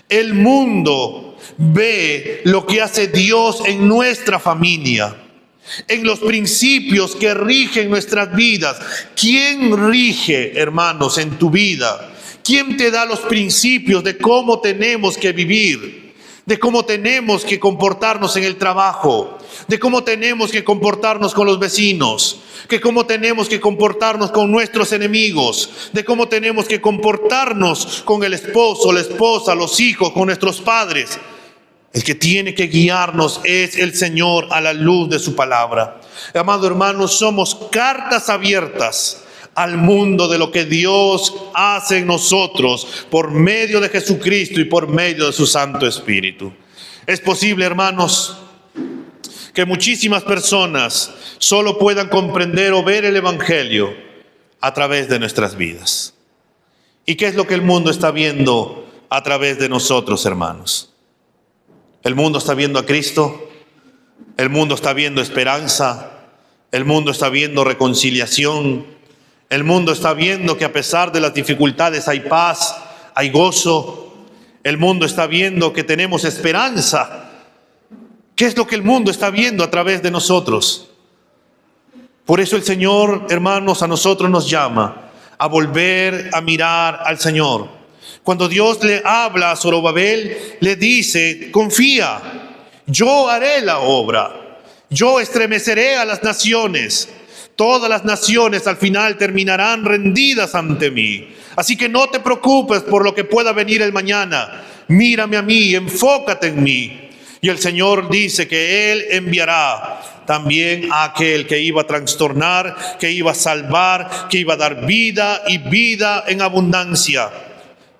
El mundo ve lo que hace Dios en nuestra familia, en los principios que rigen nuestras vidas. ¿Quién rige, hermanos, en tu vida? ¿Quién te da los principios de cómo tenemos que vivir? De cómo tenemos que comportarnos en el trabajo, de cómo tenemos que comportarnos con los vecinos, de cómo tenemos que comportarnos con nuestros enemigos, de cómo tenemos que comportarnos con el esposo, la esposa, los hijos, con nuestros padres. El que tiene que guiarnos es el Señor a la luz de su palabra. Amado hermano, somos cartas abiertas al mundo de lo que Dios hace en nosotros por medio de Jesucristo y por medio de su Santo Espíritu. Es posible, hermanos, que muchísimas personas solo puedan comprender o ver el Evangelio a través de nuestras vidas. ¿Y qué es lo que el mundo está viendo a través de nosotros, hermanos? El mundo está viendo a Cristo, el mundo está viendo esperanza, el mundo está viendo reconciliación, el mundo está viendo que a pesar de las dificultades hay paz, hay gozo. El mundo está viendo que tenemos esperanza. ¿Qué es lo que el mundo está viendo a través de nosotros? Por eso el Señor, hermanos, a nosotros nos llama a volver a mirar al Señor. Cuando Dios le habla a Zorobabel, le dice: confía, yo haré la obra, yo estremeceré a las naciones. Todas las naciones al final terminarán rendidas ante mí. Así que no te preocupes por lo que pueda venir el mañana. Mírame a mí, enfócate en mí. Y el Señor dice que Él enviará también a aquel que iba a trastornar, que iba a salvar, que iba a dar vida y vida en abundancia.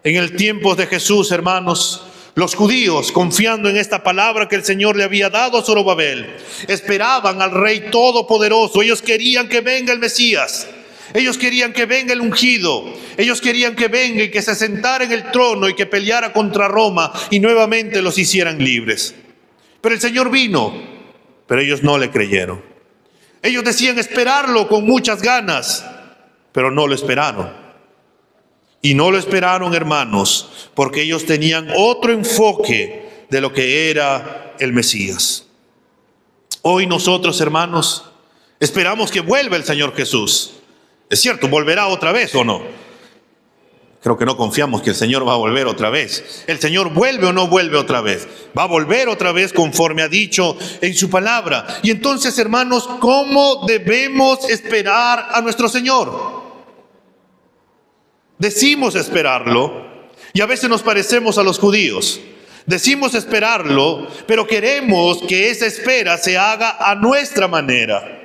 En el tiempo de Jesús, hermanos, los judíos, confiando en esta palabra que el Señor le había dado a Zorobabel, esperaban al Rey Todopoderoso. Ellos querían que venga el Mesías. Ellos querían que venga el ungido. Ellos querían que venga y que se sentara en el trono y que peleara contra Roma y nuevamente los hicieran libres. Pero el Señor vino, pero ellos no le creyeron. Ellos decían esperarlo con muchas ganas, pero no lo esperaron. Y no lo esperaron, hermanos, porque ellos tenían otro enfoque de lo que era el Mesías. Hoy nosotros, hermanos, esperamos que vuelva el Señor Jesús. Es cierto, ¿volverá otra vez o no? Creo que no confiamos que el Señor va a volver otra vez. ¿El Señor vuelve o no vuelve otra vez? Va a volver otra vez conforme ha dicho en su palabra. Y entonces, hermanos, ¿cómo debemos esperar a nuestro Señor? Decimos esperarlo y a veces nos parecemos a los judíos. Decimos esperarlo, pero queremos que esa espera se haga a nuestra manera.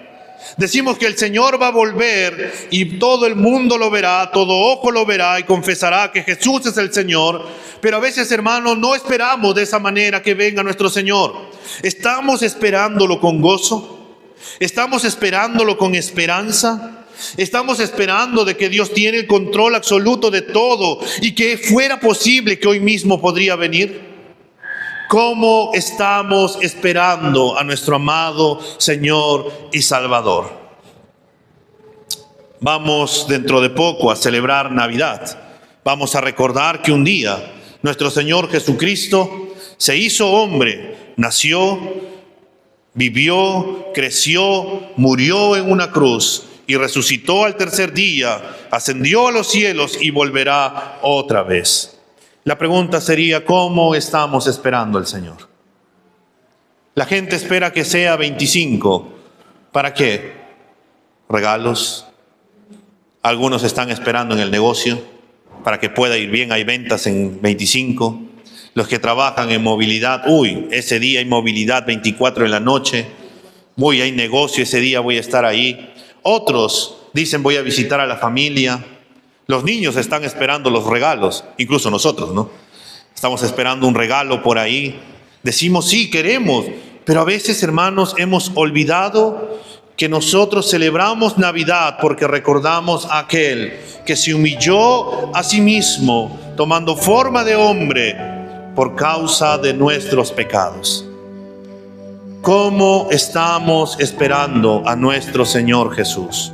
Decimos que el Señor va a volver y todo el mundo lo verá, todo ojo lo verá y confesará que Jesús es el Señor. Pero a veces, hermanos, no esperamos de esa manera que venga nuestro Señor. Estamos esperándolo con gozo, estamos esperándolo con esperanza. Estamos esperando de que Dios tiene el control absoluto de todo y que fuera posible que hoy mismo podría venir. ¿Cómo estamos esperando a nuestro amado Señor y Salvador? Vamos dentro de poco a celebrar Navidad. Vamos a recordar que un día nuestro Señor Jesucristo se hizo hombre, nació, vivió, creció, murió en una cruz y resucitó al tercer día, ascendió a los cielos y volverá otra vez. La pregunta sería, ¿cómo estamos esperando al Señor? La gente espera que sea 25. ¿Para qué? Regalos. Algunos están esperando en el negocio para que pueda ir bien, hay ventas en 25. Los que trabajan en movilidad, ese día hay movilidad 24 en la noche. Hay negocio, ese día voy a estar ahí. Otros dicen voy a visitar a la familia. Los niños están esperando los regalos, incluso nosotros, ¿no? Estamos esperando un regalo por ahí. Decimos sí, queremos, pero a veces, hermanos, hemos olvidado que nosotros celebramos Navidad porque recordamos a aquel que se humilló a sí mismo, tomando forma de hombre por causa de nuestros pecados. ¿Cómo estamos esperando a nuestro Señor Jesús?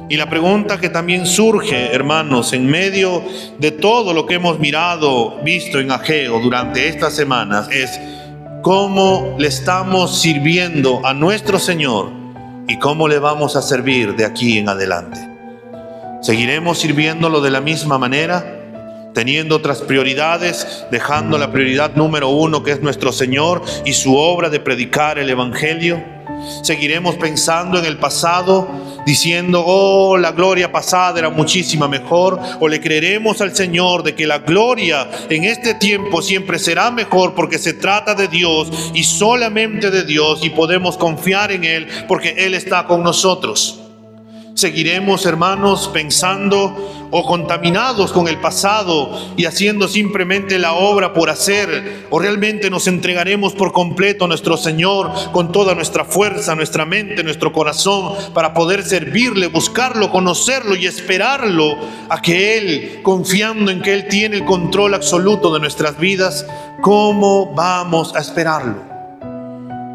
Y la pregunta que también surge, hermanos, en medio de todo lo que hemos visto en Ageo durante estas semanas, es cómo le estamos sirviendo a nuestro Señor y cómo le vamos a servir de aquí en adelante. ¿Seguiremos sirviéndolo de la misma manera, teniendo otras prioridades, dejando la prioridad número 1, que es nuestro Señor y su obra de predicar el Evangelio? ¿Seguiremos pensando en el pasado, diciendo, oh, la gloria pasada era muchísima mejor? ¿O le creeremos al Señor de que la gloria en este tiempo siempre será mejor, porque se trata de Dios y solamente de Dios, y podemos confiar en Él porque Él está con nosotros? ¿Seguiremos, hermanos, pensando o contaminados con el pasado y haciendo simplemente la obra por hacer? ¿O realmente nos entregaremos por completo a nuestro Señor con toda nuestra fuerza, nuestra mente, nuestro corazón, para poder servirle, buscarlo, conocerlo y esperarlo a que Él, confiando en que Él tiene el control absoluto de nuestras vidas, cómo vamos a esperarlo?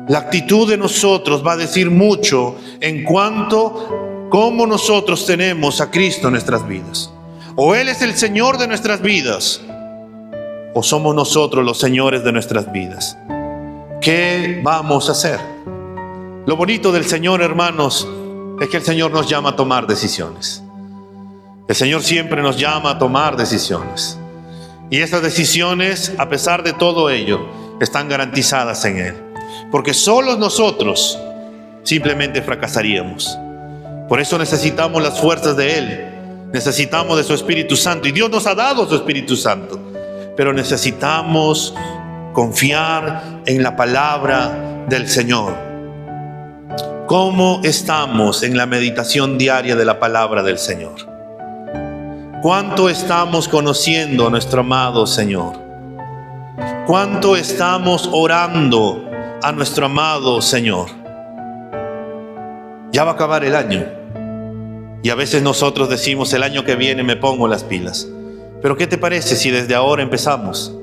La actitud de nosotros va a decir mucho en cuanto cómo nosotros tenemos a Cristo en nuestras vidas. O Él es el Señor de nuestras vidas, o somos nosotros los señores de nuestras vidas. ¿Qué vamos a hacer? Lo bonito del Señor, hermanos, es que el Señor nos llama a tomar decisiones. El Señor siempre nos llama a tomar decisiones. Y esas decisiones, a pesar de todo ello, están garantizadas en Él. Porque solos nosotros simplemente fracasaríamos. Por eso necesitamos las fuerzas de Él, necesitamos de su Espíritu Santo, y Dios nos ha dado su Espíritu Santo, pero necesitamos confiar en la palabra del Señor. ¿Cómo estamos en la meditación diaria de la palabra del Señor? ¿Cuánto estamos conociendo a nuestro amado Señor? ¿Cuánto estamos orando a nuestro amado Señor? Ya va a acabar el año. Y a veces nosotros decimos, el año que viene me pongo las pilas. Pero ¿qué te parece si desde ahora empezamos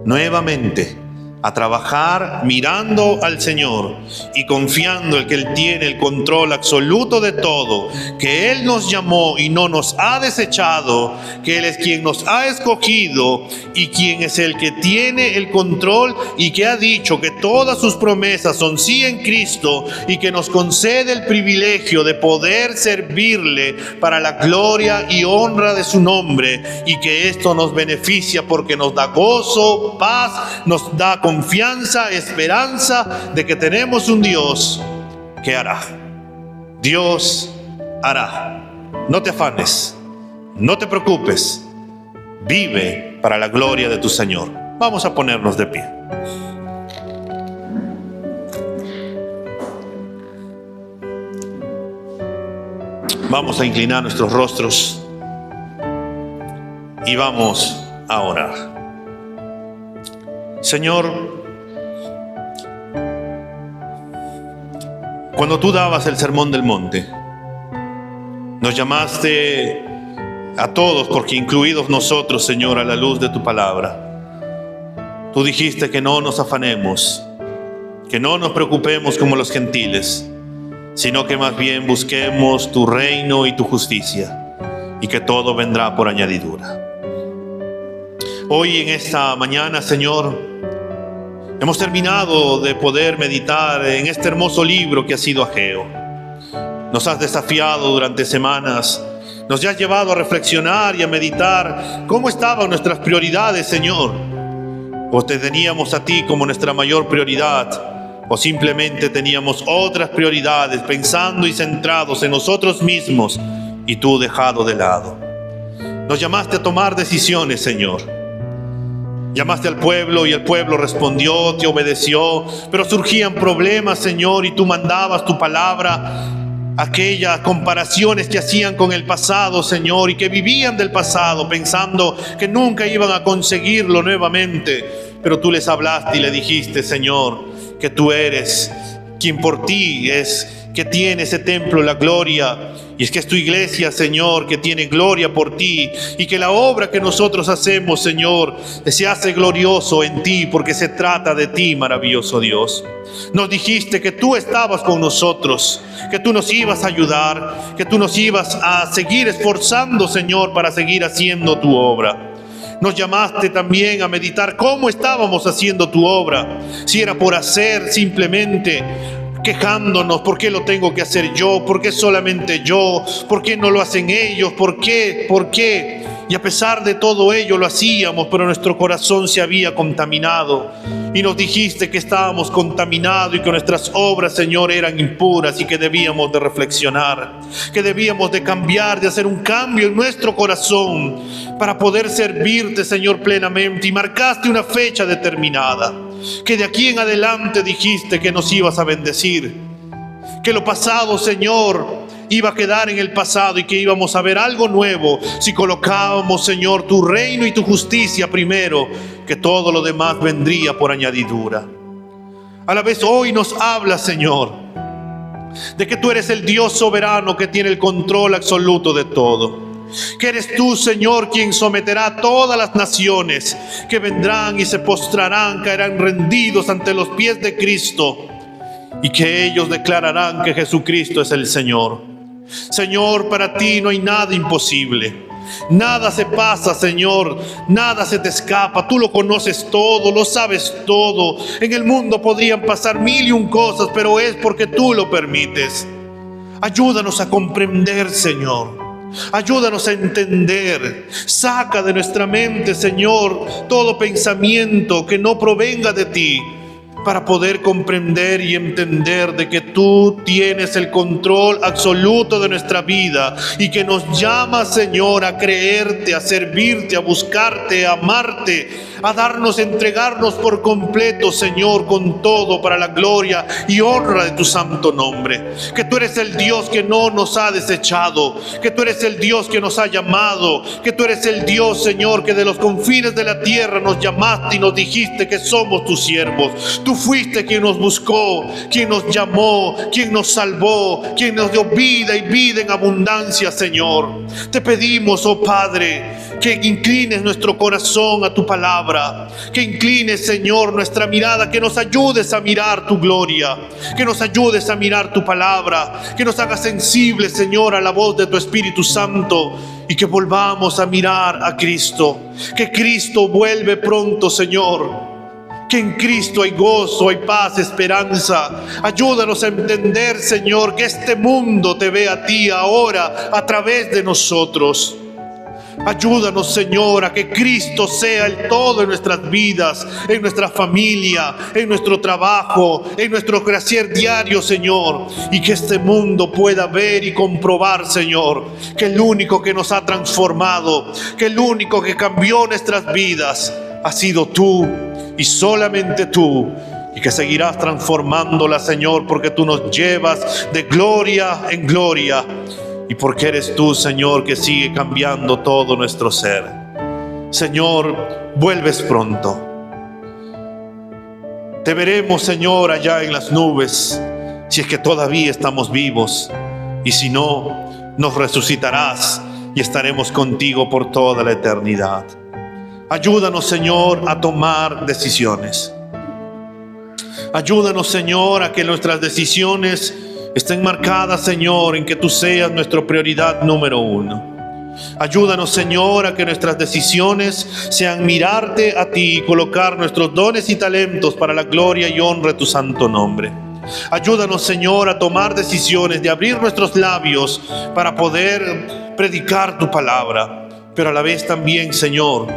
nuevamente a trabajar mirando al Señor y confiando en que Él tiene el control absoluto de todo, que Él nos llamó y no nos ha desechado, que Él es quien nos ha escogido y quien es el que tiene el control y que ha dicho que todas sus promesas son sí en Cristo y que nos concede el privilegio de poder servirle para la gloria y honra de su nombre, y que esto nos beneficia porque nos da gozo, paz, nos da confianza, esperanza de que tenemos un Dios que hará. Dios hará. No te afanes, no te preocupes, vive para la gloria de tu Señor. Vamos a ponernos de pie. Vamos a inclinar nuestros rostros y vamos a orar. Señor, cuando tú dabas el sermón del monte, nos llamaste a todos, porque incluidos nosotros, Señor, a la luz de tu palabra. Tú dijiste que no nos afanemos, que no nos preocupemos como los gentiles, sino que más bien busquemos tu reino y tu justicia, y que todo vendrá por añadidura. Hoy en esta mañana, Señor, hemos terminado de poder meditar en este hermoso libro que ha sido Ageo. Nos has desafiado durante semanas, nos has llevado a reflexionar y a meditar cómo estaban nuestras prioridades, Señor. O te teníamos a ti como nuestra mayor prioridad, o simplemente teníamos otras prioridades pensando y centrados en nosotros mismos y tú dejado de lado. Nos llamaste a tomar decisiones, Señor. Llamaste al pueblo y el pueblo respondió, te obedeció, pero surgían problemas, Señor, y tú mandabas tu palabra, aquellas comparaciones que hacían con el pasado, Señor, y que vivían del pasado pensando que nunca iban a conseguirlo nuevamente. Pero tú les hablaste y le dijiste, Señor, que tú eres quien por ti es que tiene ese templo, la gloria. Y es que es tu iglesia, Señor, que tiene gloria por ti. Y que la obra que nosotros hacemos, Señor, se hace glorioso en ti, porque se trata de ti, maravilloso Dios. Nos dijiste que tú estabas con nosotros, que tú nos ibas a ayudar, que tú nos ibas a seguir esforzando, Señor, para seguir haciendo tu obra. Nos llamaste también a meditar cómo estábamos haciendo tu obra. Si era por hacer simplemente, quejándonos, ¿por qué lo tengo que hacer yo? ¿Por qué solamente yo? ¿Por qué no lo hacen ellos? ¿Por qué? ¿Por qué? Y a pesar de todo ello lo hacíamos, pero nuestro corazón se había contaminado. Y nos dijiste que estábamos contaminados y que nuestras obras, Señor, eran impuras y que debíamos de reflexionar, que debíamos de cambiar, de hacer un cambio en nuestro corazón para poder servirte, Señor, plenamente. Y marcaste una fecha determinada, que de aquí en adelante dijiste que nos ibas a bendecir, que lo pasado, Señor, iba a quedar en el pasado y que íbamos a ver algo nuevo si colocábamos, Señor, tu reino y tu justicia primero, que todo lo demás vendría por añadidura. A la vez hoy nos habla, Señor, de que tú eres el Dios soberano que tiene el control absoluto de todo. Que eres tú, Señor, quien someterá a todas las naciones, que vendrán y se postrarán, caerán rendidos ante los pies de Cristo, y que ellos declararán que Jesucristo es el Señor. Señor, para ti no hay nada imposible. Nada se pasa, Señor, nada se te escapa. Tú lo conoces todo, lo sabes todo. En el mundo podrían pasar 1001 cosas, pero es porque tú lo permites. Ayúdanos a comprender, Señor. Ayúdanos a entender. Saca de nuestra mente, Señor, todo pensamiento que no provenga de ti, para poder comprender y entender de que tú tienes el control absoluto de nuestra vida y que nos llamas, Señor, a creerte, a servirte, a buscarte, a amarte, a darnos, entregarnos por completo, Señor, con todo para la gloria y honra de tu santo nombre. Que tú eres el Dios que no nos ha desechado, que tú eres el Dios que nos ha llamado, que tú eres el Dios, Señor, que de los confines de la tierra nos llamaste y nos dijiste que somos tus siervos. Tú fuiste quien nos buscó, quien nos llamó, quien nos salvó, quien nos dio vida y vida en abundancia, Señor. Te pedimos, oh Padre, que inclines nuestro corazón a tu palabra, que inclines, Señor, nuestra mirada, que nos ayudes a mirar tu gloria, que nos ayudes a mirar tu palabra, que nos hagas sensibles, Señor, a la voz de tu Espíritu Santo, y que volvamos a mirar a Cristo, que Cristo vuelve pronto, Señor. Que en Cristo hay gozo, hay paz, esperanza. Ayúdanos a entender, Señor, que este mundo te ve a ti ahora a través de nosotros. Ayúdanos, Señor, a que Cristo sea el todo en nuestras vidas, en nuestra familia, en nuestro trabajo, en nuestro crecer diario, Señor. Y que este mundo pueda ver y comprobar, Señor, que el único que nos ha transformado, que el único que cambió nuestras vidas ha sido tú y solamente tú. Y que seguirás transformándola, Señor, porque tú nos llevas de gloria en gloria. Y porque eres tú, Señor, que sigue cambiando todo nuestro ser. Señor, vuelves pronto. Te veremos, Señor, allá en las nubes, si es que todavía estamos vivos. Y si no, nos resucitarás y estaremos contigo por toda la eternidad. Ayúdanos, Señor, a tomar decisiones. Ayúdanos, Señor, a que nuestras decisiones estén marcadas, Señor, en que tú seas nuestra prioridad número 1. Ayúdanos, Señor, a que nuestras decisiones sean mirarte a ti y colocar nuestros dones y talentos para la gloria y honra de tu santo nombre. Ayúdanos, Señor, a tomar decisiones de abrir nuestros labios para poder predicar tu palabra. Pero a la vez también, Señor,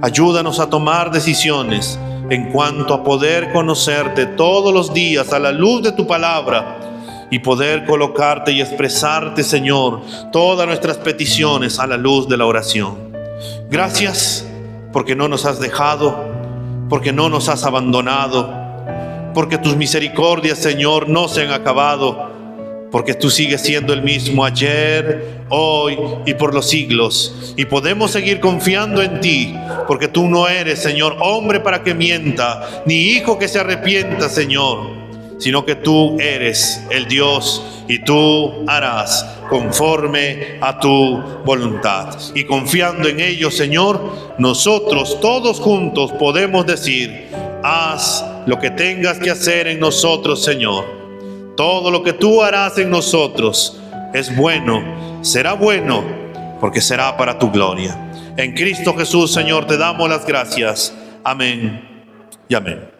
ayúdanos a tomar decisiones en cuanto a poder conocerte todos los días a la luz de tu palabra y poder colocarte y expresarte, Señor, todas nuestras peticiones a la luz de la oración. Gracias porque no nos has dejado, porque no nos has abandonado, porque tus misericordias, Señor, no se han acabado, porque tú sigues siendo el mismo ayer, hoy y por los siglos. Y podemos seguir confiando en ti, porque tú no eres, Señor, hombre para que mienta, ni hijo que se arrepienta, Señor. sino que tú eres el Dios y tú harás conforme a tu voluntad. Y confiando en ello, Señor, nosotros todos juntos podemos decir: haz lo que tengas que hacer en nosotros, Señor. Todo lo que tú harás en nosotros es bueno, será bueno, porque será para tu gloria. En Cristo Jesús, Señor, te damos las gracias. Amén y amén.